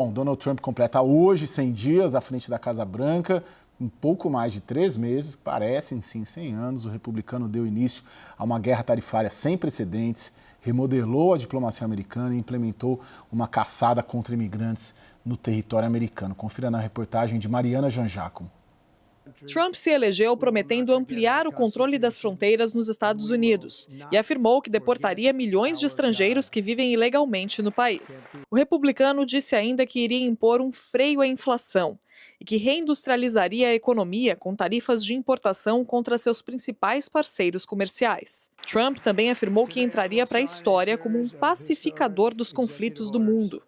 Bom, Donald Trump completa hoje 100 dias à frente da Casa Branca, um pouco mais de 3 meses, parecem sim 100 anos. O republicano deu início a uma guerra tarifária sem precedentes, remodelou a diplomacia americana e implementou uma caçada contra imigrantes no território americano. Confira na reportagem de Mariana Janjaco. Trump se elegeu prometendo ampliar o controle das fronteiras nos Estados Unidos e afirmou que deportaria milhões de estrangeiros que vivem ilegalmente no país. O republicano disse ainda que iria impor um freio à inflação e que reindustrializaria a economia com tarifas de importação contra seus principais parceiros comerciais. Trump também afirmou que entraria para a história como um pacificador dos conflitos do mundo.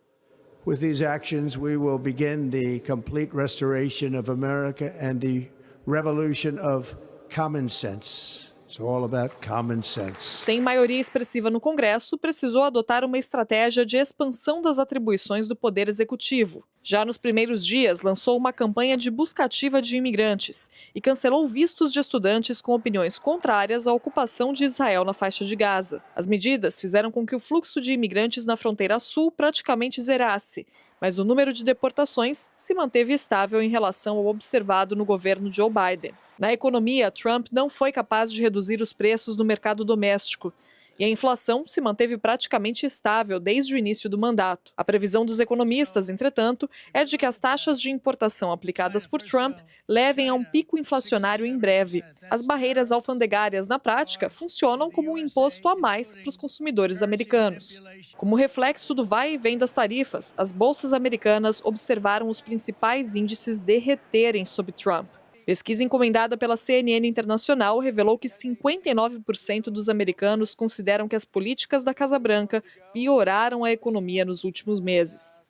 With these actions, we will begin the complete restoration of America and the revolution of common sense. It's all about common sense. Sem maioria expressiva no Congresso, precisou adotar uma estratégia de expansão das atribuições do Poder Executivo. Já nos primeiros dias, lançou uma campanha de busca ativa de imigrantes e cancelou vistos de estudantes com opiniões contrárias à ocupação de Israel na faixa de Gaza. As medidas fizeram com que o fluxo de imigrantes na fronteira sul praticamente zerasse, mas o número de deportações se manteve estável em relação ao observado no governo Joe Biden. Na economia, Trump não foi capaz de reduzir os preços no mercado doméstico e a inflação se manteve praticamente estável desde o início do mandato. A previsão dos economistas, entretanto, é de que as taxas de importação aplicadas por Trump levem a um pico inflacionário em breve. As barreiras alfandegárias, na prática, funcionam como um imposto a mais para os consumidores americanos. Como reflexo do vai e vem das tarifas, as bolsas americanas observaram os principais índices derreterem sob Trump. Pesquisa encomendada pela CNN Internacional revelou que 59% dos americanos consideram que as políticas da Casa Branca pioraram a economia nos últimos meses.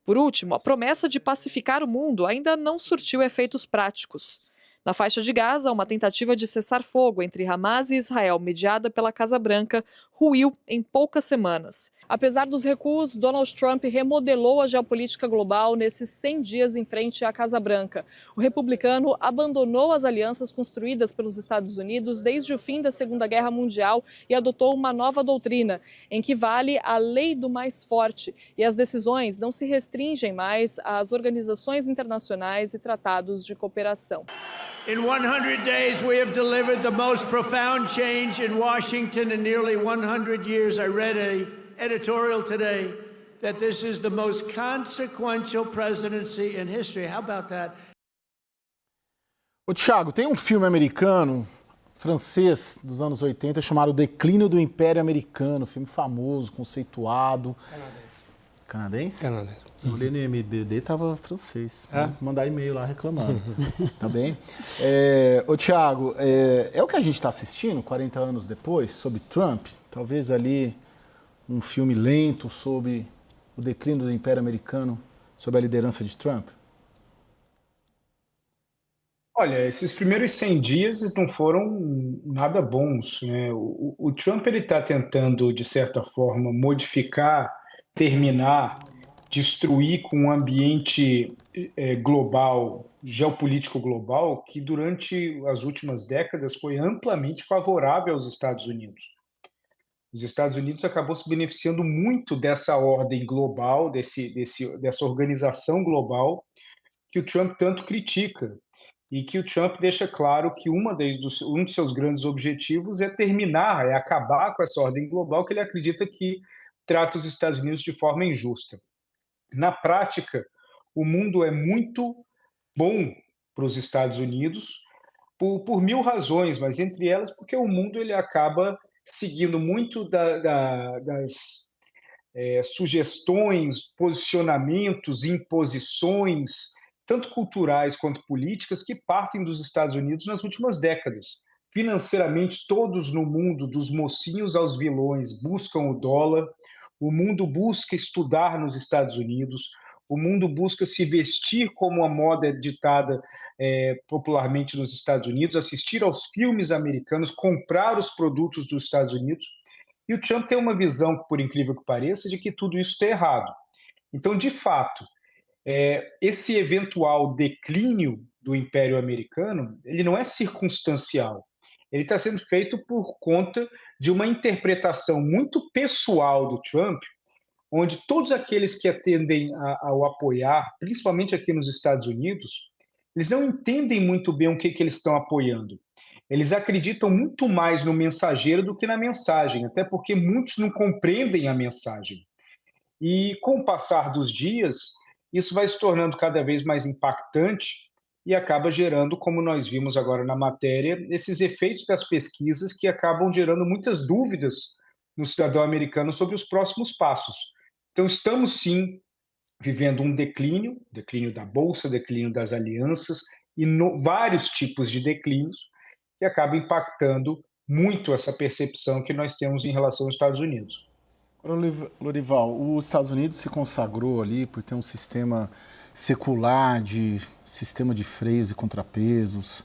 Por último, a promessa de pacificar o mundo ainda não surtiu efeitos práticos. Na faixa de Gaza, uma tentativa de cessar fogo entre Hamas e Israel, mediada pela Casa Branca, ruiu em poucas semanas. Apesar dos recuos, Donald Trump remodelou a geopolítica global nesses 100 dias em frente à Casa Branca. O republicano abandonou as alianças construídas pelos Estados Unidos desde o fim da Segunda Guerra Mundial e adotou uma nova doutrina, em que vale a lei do mais forte e as decisões não se restringem mais às organizações internacionais e tratados de cooperação. In 100 days, we have delivered the most profound change in Washington in nearly 100 years. I read an editorial today that this is the most consequential presidency in history. How about that? Ô, Thiago, tem um filme americano, francês, dos anos 80, chamado Declínio do Império Americano. Filme famoso, conceituado. Canadense? Canadense. Eu olhei no IMDb, tava francês. É? Vou mandar e-mail lá reclamando. Tá bem? Ô, Thiago, é o que a gente está assistindo 40 anos depois, sobre Trump? Talvez ali um filme lento sobre o declínio do Império Americano, sob a liderança de Trump? Olha, esses primeiros 100 dias não foram nada bons, né? O Trump ele está tentando, de certa forma, modificar, terminar, destruir com um ambiente global, geopolítico global, que durante as últimas décadas foi amplamente favorável aos Estados Unidos. Os Estados Unidos acabou se beneficiando muito dessa ordem global, dessa organização global que o Trump tanto critica. E que o Trump deixa claro que um de seus grandes objetivos é terminar, é acabar com essa ordem global que ele acredita que trata os Estados Unidos de forma injusta. Na prática, o mundo é muito bom para os Estados Unidos por mil razões, mas entre elas porque o mundo ele acaba seguindo muito das sugestões, posicionamentos, imposições, tanto culturais quanto políticas, que partem dos Estados Unidos nas últimas décadas. Financeiramente, todos no mundo, dos mocinhos aos vilões, buscam o dólar, o mundo busca estudar nos Estados Unidos, o mundo busca se vestir como a moda é ditada popularmente nos Estados Unidos, assistir aos filmes americanos, comprar os produtos dos Estados Unidos. E o Trump tem uma visão, por incrível que pareça, de que tudo isso está errado. Então, de fato, esse eventual declínio do Império Americano, ele não é circunstancial. Ele está sendo feito por conta de uma interpretação muito pessoal do Trump onde todos aqueles que atendem ao apoiar, principalmente aqui nos Estados Unidos, eles não entendem muito bem o que eles estão apoiando. Eles acreditam muito mais no mensageiro do que na mensagem, até porque muitos não compreendem a mensagem. E com o passar dos dias, isso vai se tornando cada vez mais impactante e acaba gerando, como nós vimos agora na matéria, esses efeitos das pesquisas que acabam gerando muitas dúvidas no cidadão americano sobre os próximos passos. Então, estamos sim vivendo um declínio da bolsa, declínio das alianças e vários tipos de declínios que acabam impactando muito essa percepção que nós temos em relação aos Estados Unidos. Lorival, os Estados Unidos se consagrou ali por ter um sistema secular, sistema de freios e contrapesos,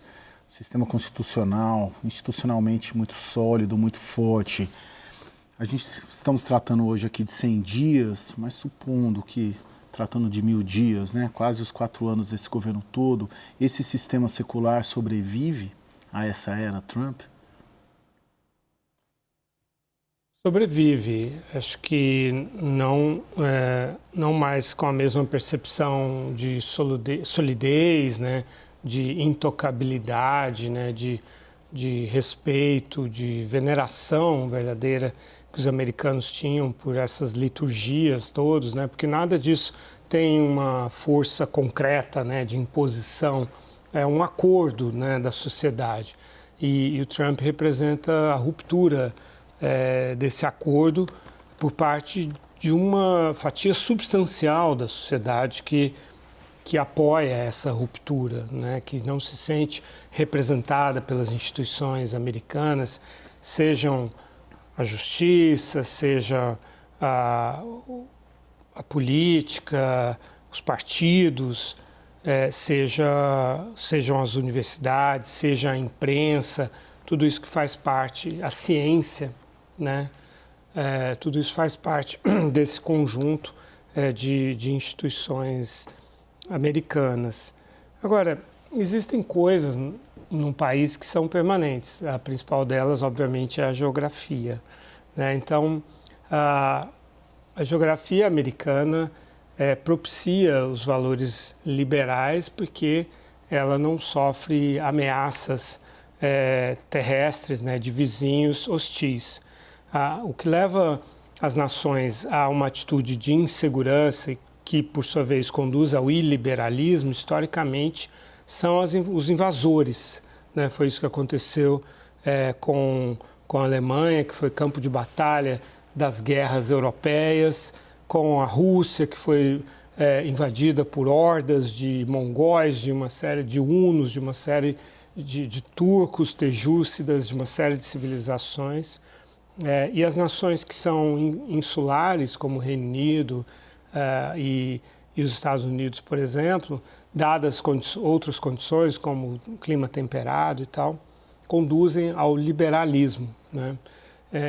sistema constitucional, institucionalmente muito sólido, muito forte. Estamos tratando hoje aqui de 100 dias, mas supondo que, tratando de 1000 dias, né, quase os 4 anos desse governo todo, esse sistema secular sobrevive a essa era Trump? Sobrevive, acho que não mais com a mesma percepção de solidez, né, de intocabilidade, né, de respeito, de veneração verdadeira que os americanos tinham por essas liturgias todas, né, porque nada disso tem uma força concreta, né, de imposição, é um acordo, né, da sociedade. E o Trump representa a ruptura desse acordo por parte de uma fatia substancial da sociedade que apoia essa ruptura, né? Que não se sente representada pelas instituições americanas, sejam a justiça, seja a política, os partidos, sejam as universidades, seja a imprensa, tudo isso que faz parte, a ciência, né? Tudo isso faz parte desse conjunto de instituições americanas. Agora, existem coisas num país que são permanentes. A principal delas, obviamente, é a geografia, né? Então, a geografia americana propicia os valores liberais porque ela não sofre ameaças terrestres, né, de vizinhos hostis. O que leva as nações a uma atitude de insegurança que, por sua vez, conduz ao iliberalismo, historicamente, são os invasores, né? Foi isso que aconteceu com a Alemanha, que foi campo de batalha das guerras europeias, com a Rússia, que foi invadida por hordas de mongóis, de uma série de hunos, de uma série de turcos, tejúcidas, de uma série de civilizações. E as nações que são insulares, como o Reino Unido e os Estados Unidos, por exemplo, dadas outras condições, como o clima temperado e tal, conduzem ao liberalismo, né?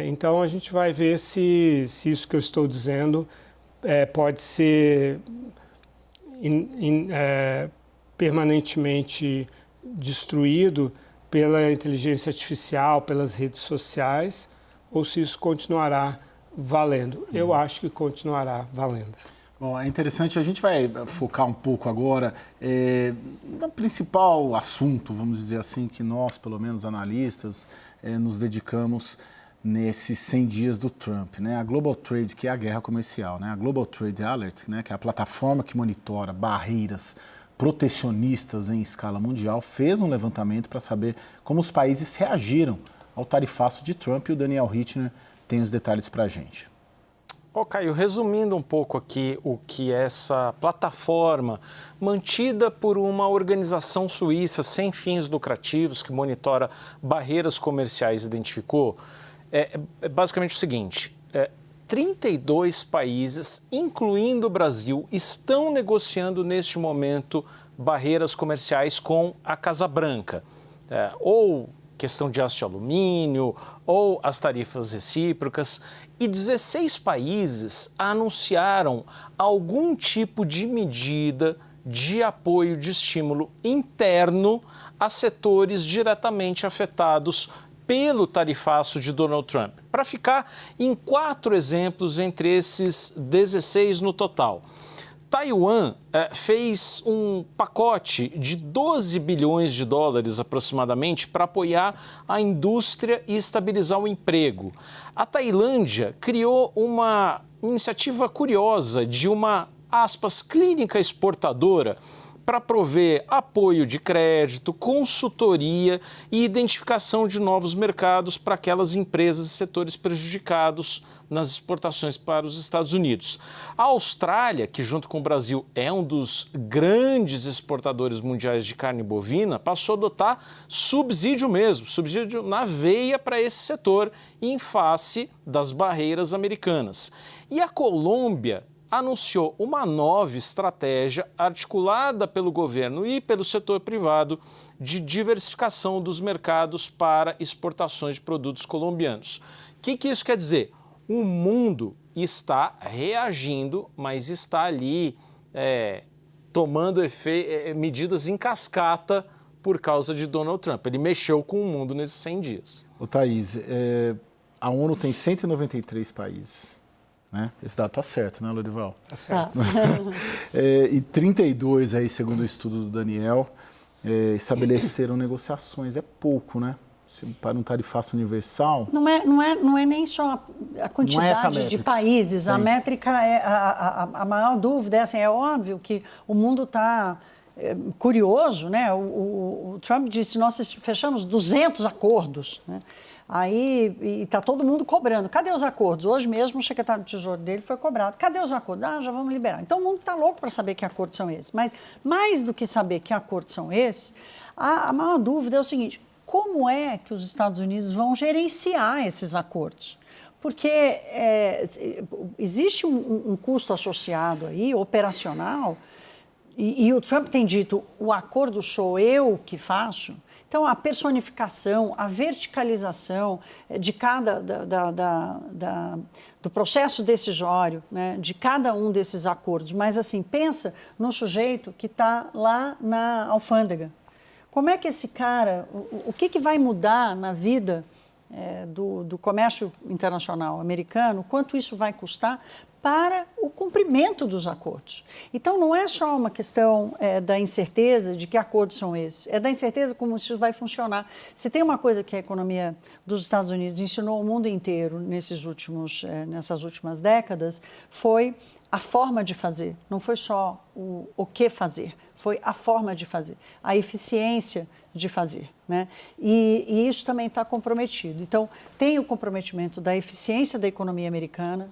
Então, a gente vai ver se isso que eu estou dizendo pode ser permanentemente destruído pela inteligência artificial, pelas redes sociais, ou se isso continuará valendo. Eu acho que continuará valendo. Bom, é interessante, a gente vai focar um pouco agora no principal assunto, vamos dizer assim, que nós, pelo menos analistas, nos dedicamos nesses 100 dias do Trump, né? A Global Trade, que é a guerra comercial, né? A Global Trade Alert, né? Que é a plataforma que monitora barreiras protecionistas em escala mundial, fez um levantamento para saber como os países reagiram ao tarifaço de Trump, e o Daniel Rittner tem os detalhes para a gente. Caio, resumindo um pouco aqui o que essa plataforma, mantida por uma organização suíça sem fins lucrativos, que monitora barreiras comerciais, identificou, é basicamente o seguinte: 32 países, incluindo o Brasil, estão negociando neste momento barreiras comerciais com a Casa Branca, ou questão de aço de alumínio, ou as tarifas recíprocas, e 16 países anunciaram algum tipo de medida de apoio, de estímulo interno a setores diretamente afetados pelo tarifaço de Donald Trump, para ficar em 4 exemplos entre esses 16 no total. Taiwan fez um pacote de 12 bilhões de dólares aproximadamente para apoiar a indústria e estabilizar o emprego. A Tailândia criou uma iniciativa curiosa de uma, aspas, clínica exportadora para prover apoio de crédito, consultoria e identificação de novos mercados para aquelas empresas e setores prejudicados nas exportações para os Estados Unidos. A Austrália, que junto com o Brasil é um dos grandes exportadores mundiais de carne bovina, passou a adotar subsídio mesmo, subsídio na veia para esse setor em face das barreiras americanas. E a Colômbia anunciou uma nova estratégia articulada pelo governo e pelo setor privado de diversificação dos mercados para exportações de produtos colombianos. O que isso quer dizer? O mundo está reagindo, mas está ali tomando medidas em cascata por causa de Donald Trump. Ele mexeu com o mundo nesses 100 dias. Ô, Thaís, a ONU tem 193 países. Né? Esse dado está certo, né, Lorival? Está certo. E 32, aí, segundo o estudo do Daniel, estabeleceram negociações. É pouco, né? Para um tarifaço universal. Não é nem só a quantidade de países. Sim. A métrica a maior dúvida é assim, é óbvio que o mundo está curioso, né? O Trump disse, nós fechamos 200 acordos, né? Aí está todo mundo cobrando. Cadê os acordos? Hoje mesmo o secretário do Tesouro dele foi cobrado. Cadê os acordos? Já vamos liberar. Então o mundo está louco para saber que acordos são esses. Mas mais do que saber que acordos são esses, a maior dúvida é o seguinte, como é que os Estados Unidos vão gerenciar esses acordos? Porque existe um custo associado aí, operacional, e o Trump tem dito, o acordo sou eu que faço. Então, a personificação, a verticalização de do processo decisório, né, de cada um desses acordos. Mas, assim, pensa no sujeito que está lá na alfândega. Como é que esse cara, o que vai mudar na vida do comércio internacional americano, quanto isso vai custar para o cumprimento dos acordos. Então, não é só uma questão da incerteza de que acordos são esses, é da incerteza como isso vai funcionar. Se tem uma coisa que a economia dos Estados Unidos ensinou ao mundo inteiro nessas últimas décadas, foi a forma de fazer, não foi só o que fazer, foi a forma de fazer, a eficiência de fazer, né? E isso também está comprometido. Então, tem o comprometimento da eficiência da economia americana,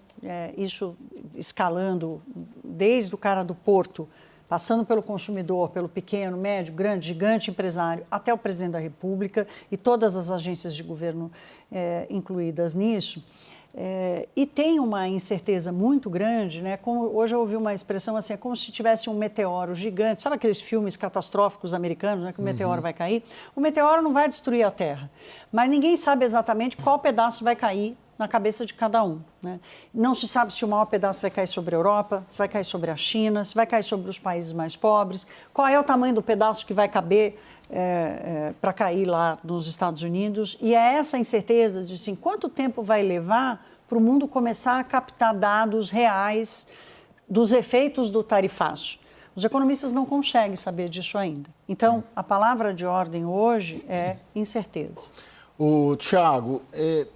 isso escalando desde o cara do porto, passando pelo consumidor, pelo pequeno, médio, grande, gigante empresário, até o presidente da República e todas as agências de governo incluídas nisso. E tem uma incerteza muito grande, né? Como hoje eu ouvi uma expressão assim, é como se tivesse um meteoro gigante, sabe aqueles filmes catastróficos americanos, né, que o meteoro vai cair? O meteoro não vai destruir a Terra, mas ninguém sabe exatamente qual pedaço vai cair na cabeça de cada um, né? Não se sabe se o maior pedaço vai cair sobre a Europa, se vai cair sobre a China, se vai cair sobre os países mais pobres, qual é o tamanho do pedaço que vai caber para cair lá nos Estados Unidos. E é essa incerteza de assim, quanto tempo vai levar para o mundo começar a captar dados reais dos efeitos do tarifaço. Os economistas não conseguem saber disso ainda. Então, a palavra de ordem hoje é incerteza. Tiago,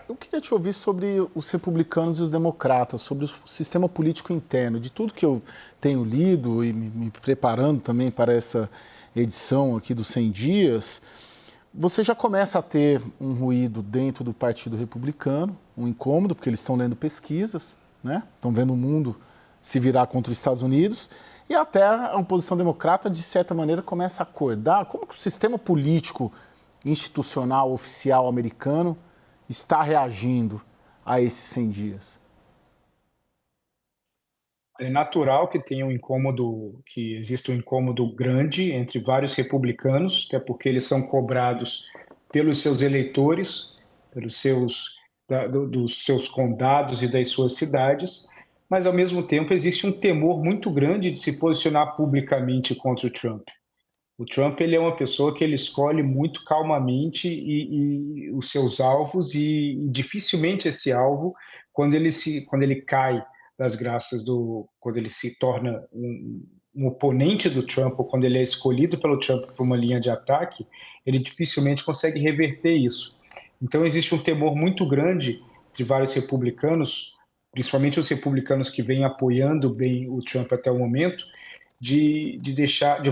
eu queria te ouvir sobre os republicanos e os democratas, sobre o sistema político interno. De tudo que eu tenho lido e me preparando também para essa edição aqui dos 100 dias, você já começa a ter um ruído dentro do Partido Republicano, um incômodo, porque eles estão lendo pesquisas, né? Estão vendo o mundo se virar contra os Estados Unidos, e até a oposição democrata, de certa maneira, começa a acordar. Como que o sistema político institucional, oficial americano está reagindo a esses 100 dias? É natural que tenha que exista um incômodo grande entre vários republicanos, até porque eles são cobrados pelos seus eleitores, dos seus condados e das suas cidades, mas ao mesmo tempo existe um temor muito grande de se posicionar publicamente contra o Trump. O Trump ele é uma pessoa que ele escolhe muito calmamente os seus alvos e dificilmente esse alvo, quando ele cai das graças quando ele se torna um oponente do Trump ou quando ele é escolhido pelo Trump para uma linha de ataque, ele dificilmente consegue reverter isso. Então existe um temor muito grande de vários republicanos, principalmente os republicanos que vêm apoiando bem o Trump até o momento, de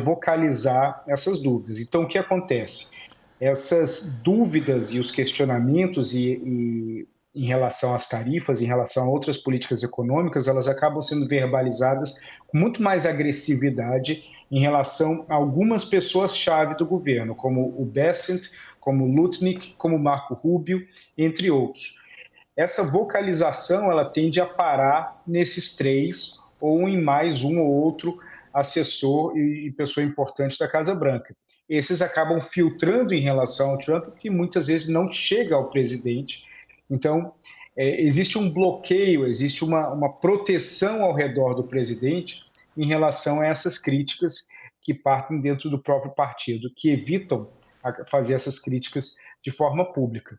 vocalizar essas dúvidas. Então, o que acontece? Essas dúvidas e os questionamentos em relação às tarifas, em relação a outras políticas econômicas, elas acabam sendo verbalizadas com muito mais agressividade em relação a algumas pessoas-chave do governo, como o Bessent, como o Lutnick, como o Marco Rubio, entre outros. Essa vocalização ela tende a parar nesses três ou em mais um ou outro assessor e pessoa importante da Casa Branca. Esses acabam filtrando em relação ao Trump, que muitas vezes não chega ao presidente. Então, existe um bloqueio, existe uma proteção ao redor do presidente em relação a essas críticas que partem dentro do próprio partido, que evitam fazer essas críticas de forma pública.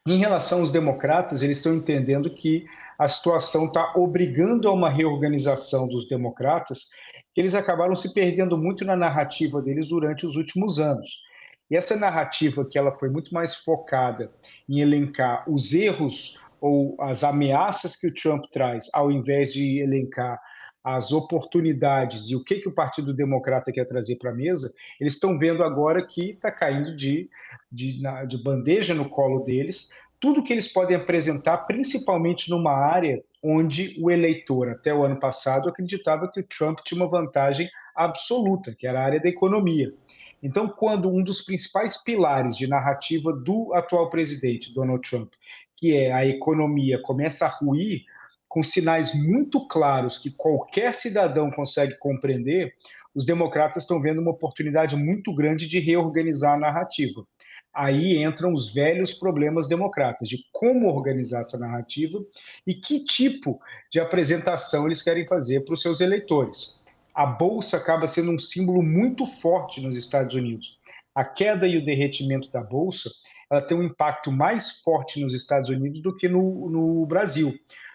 Em relação aos democratas, eles estão entendendo que a situação está obrigando a uma reorganização dos democratas, que eles acabaram se perdendo muito na narrativa deles durante os últimos anos. E essa narrativa, que ela foi muito mais focada em elencar os erros ou as ameaças que o Trump traz, ao invés de elencar as oportunidades e o que o Partido Democrata quer trazer para a mesa, eles estão vendo agora que está caindo de bandeja no colo deles tudo que eles podem apresentar, principalmente numa área onde o eleitor, até o ano passado, acreditava que o Trump tinha uma vantagem absoluta, que era a área da economia. Então, quando um dos principais pilares de narrativa do atual presidente, Donald Trump, que é a economia, começa a ruir, com sinais muito claros que qualquer cidadão consegue compreender, os democratas estão vendo uma oportunidade muito grande de reorganizar a narrativa. Aí entram os velhos problemas democratas, de como organizar essa narrativa e que tipo de apresentação eles querem fazer para os seus eleitores. A Bolsa acaba sendo um símbolo muito forte nos Estados Unidos. A queda e o derretimento da Bolsa ela tem um impacto mais forte nos Estados Unidos do que no Brasil.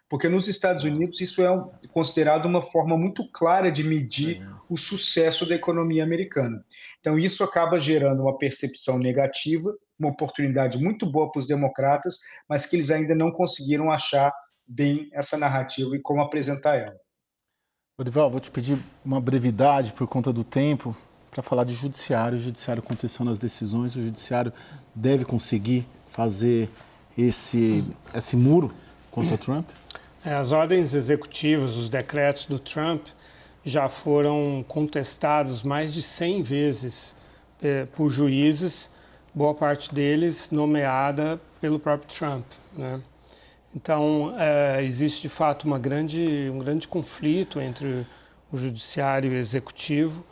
Porque nos Estados Unidos isso é considerado uma forma muito clara de medir o sucesso da economia americana. Então isso acaba gerando uma percepção negativa, uma oportunidade muito boa para os democratas, mas que eles ainda não conseguiram achar bem essa narrativa e como apresentar ela. Lorival, vou te pedir uma brevidade por conta do tempo para falar de judiciário. O judiciário contestando as decisões, o judiciário deve conseguir fazer esse muro contra Trump? As ordens executivas, os decretos do Trump já foram contestados mais de 100 vezes por juízes, boa parte deles nomeada pelo próprio Trump, né? Então, existe de fato um grande conflito entre o judiciário e o executivo.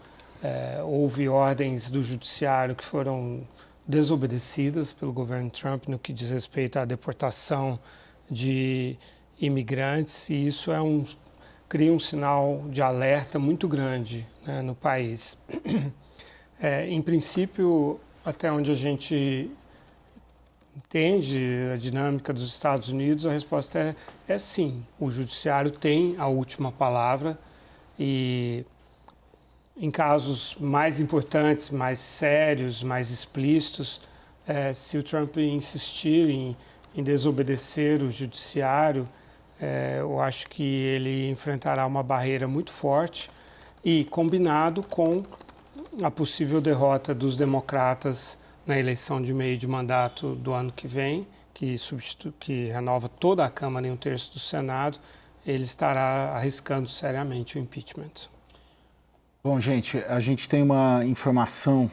Houve ordens do judiciário que foram desobedecidas pelo governo Trump no que diz respeito à deportação de imigrantes, e isso cria um sinal de alerta muito grande, né, no país. Em princípio, até onde a gente entende a dinâmica dos Estados Unidos, a resposta é sim. O judiciário tem a última palavra e em casos mais importantes, mais sérios, mais explícitos, se o Trump insistir em desobedecer o judiciário, eu acho que ele enfrentará uma barreira muito forte e combinado com a possível derrota dos democratas na eleição de meio de mandato do ano que vem, que renova toda a Câmara e 1/3 do Senado, ele estará arriscando seriamente o impeachment. Bom, gente, a gente tem uma informação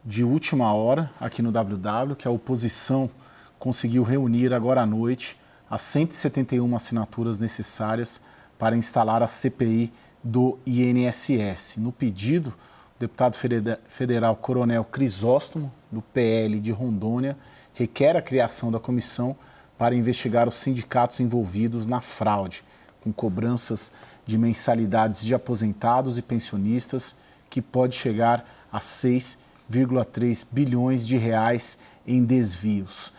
de última hora aqui no WW, que a oposição conseguiu reunir agora à noite as 171 assinaturas necessárias para instalar a CPI do INSS. No pedido, o deputado federal Coronel Crisóstomo, do PL de Rondônia, requer a criação da comissão para investigar os sindicatos envolvidos na fraude, com cobranças de mensalidades de aposentados e pensionistas, que pode chegar a 6,3 bilhões de reais em desvios.